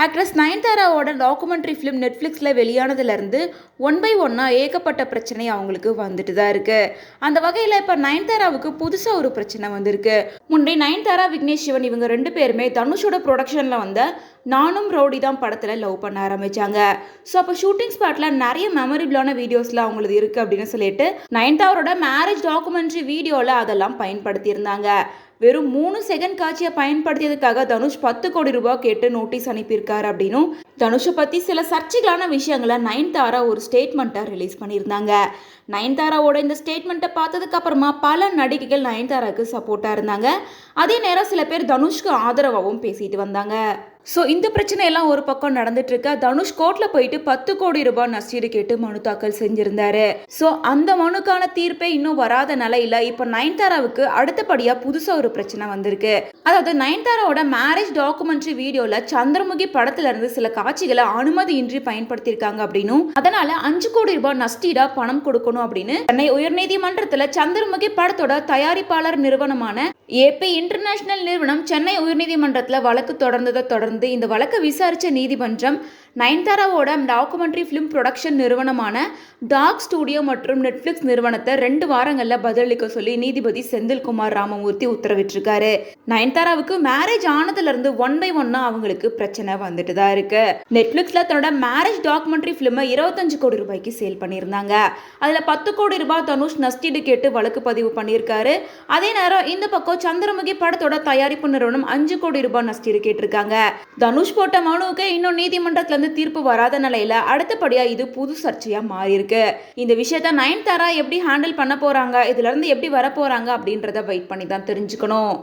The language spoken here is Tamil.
ஆக்ட்ரஸ் நயன்தாராவோட டாக்குமெண்ட்ரி ஃபிலிம் நெட்ஃப்ளிக்ஸில் வெளியானதுலேருந்து ஒன் பை ஒன்னாக ஏகப்பட்ட பிரச்சனை அவங்களுக்கு வந்துட்டு தான் இருக்கு. அந்த வகையில் இப்போ நயன்தாராவுக்கு புதுசாக ஒரு பிரச்சனை வந்திருக்கு. முன்னே நயன்தாரா விக்னேஷ் சிவன் இவங்க ரெண்டு பேருமே தனுஷோட ப்ரொடக்ஷனில் வந்த நானும் ரவுடி தான் படத்தில் லவ் பண்ண ஆரம்பிச்சாங்க. ஸோ அப்போ ஷூட்டிங் ஸ்பாட்டில் நிறைய மெமரபிளான வீடியோஸ்லாம் அவங்களுக்கு இருக்குது அப்படின்னு சொல்லிட்டு நயன்தாரோட மேரேஜ் டாக்குமெண்ட்ரி வீடியோவில் அதெல்லாம் பயன்படுத்தியிருந்தாங்க. வெறும் 3 செகண்ட் காட்சியை பயன்படுத்தியதுக்காக தனுஷ் 10 கோடி ரூபாய் கேட்டு நோட்டீஸ் அனுப்பியிருக்காரு அப்படின்னும் தனுஷை பற்றி சில சர்ச்சைகளான விஷயங்களை நயன்தாரா ஒரு ஸ்டேட்மெண்ட்டை ரிலீஸ் பண்ணியிருந்தாங்க. நயன்தாராவோட இந்த ஸ்டேட்மெண்ட்டை பார்த்ததுக்கு அப்புறமா பல நடிகைகள் நயன்தாராவுக்கு சப்போர்ட்டாக இருந்தாங்க. அதே நேரம் சில பேர் தனுஷ்க்கு ஆதரவாகவும் பேசிட்டு வந்தாங்க. ஸோ இந்த பிரச்சனையெல்லாம் ஒரு பக்கம் நடந்துட்டு இருக்க தனுஷ் கோர்ட்ல போயிட்டு 10 கோடி ரூபாய் நஷ்டீடு கேட்டு மனு தாக்கல் செஞ்சிருந்தாரு. ஸோ அந்த மனுக்கான தீர்ப்பே இன்னும் வராத நிலையில இப்போ நயன்தாராவுக்கு அடுத்தபடியா புதுசா ஒரு பிரச்சனை வந்திருக்கு. அதாவது நயன்தாராவோட மேரேஜ் டாக்குமெண்ட்ரி வீடியோல சந்திரமுகி படத்துல இருந்து சில காட்சிகளை அனுமதியின்றி பயன்படுத்தியிருக்காங்க அப்படின்னும் அதனால 5 கோடி ரூபாய் நஷ்டீடா பணம் கொடுக்கணும் அப்படின்னு சென்னை உயர்நீதிமன்றத்துல சந்திரமுகி படத்தோட தயாரிப்பாளர் நிறுவனமான ஏபி இன்டர்நேஷனல் நிறுவனம் சென்னை உயர்நீதிமன்றத்தில் வழக்கு தொடர்ந்து இந்த வழக்கை விசாரித்த நீதிமன்றம் நயன்தாராவோட டாக்குமெண்ட்ரி ஃபிலிம் ப்ரொடக்ஷன் நிறுவனமான டாக் ஸ்டூடியோ மற்றும் நெட்ஃப்ளிக்ஸ் நிறுவனத்தை 2 வாரங்களில் பதிலளிக்க சொல்லி நீதிபதி செந்தில்குமார் ராமமூர்த்தி உத்தரவிட்டிருக்காரு. நயன்தாராவுக்கு மேரேஜ் ஆனதுலேருந்து ஒன் பை ஒன்னா அவங்களுக்கு பிரச்சனை வந்துட்டு தான் இருக்கு. நெட்ஃப்ளிக்ஸில் தன்னோட மேரேஜ் டாக்குமெண்ட்ரி ஃபிலிமை 25 கோடி ரூபாய்க்கு சேல் பண்ணியிருந்தாங்க. அதில் 10 கோடி ரூபாய் தனுஷ் நஷ்டீடு கேட்டு வழக்கு பதிவு பண்ணியிருக்காரு. அதே நேரம் இந்த பக்கம் சந்திரமுகி படத்தோட தயாரிப்பு நிறுவனம் 5 கோடி ரூபாய் நஷ்டீடு கேட்டிருக்காங்க. தனுஷ் போட்ட மனுவுக்கு இன்னும் நீதிமன்றத்துல தீர்ப்பு வராத நிலையில அடுத்தபடியா இது புது சர்ச்சையா மாறி இருக்கு. இந்த விஷயத்த நயன்தாரா எப்படி ஹேண்டில் பண்ண போறாங்க, இதுல இருந்து எப்படி வர போறாங்க அப்படின்றத வெயிட் பண்ணி தான் தெரிஞ்சுக்கணும்.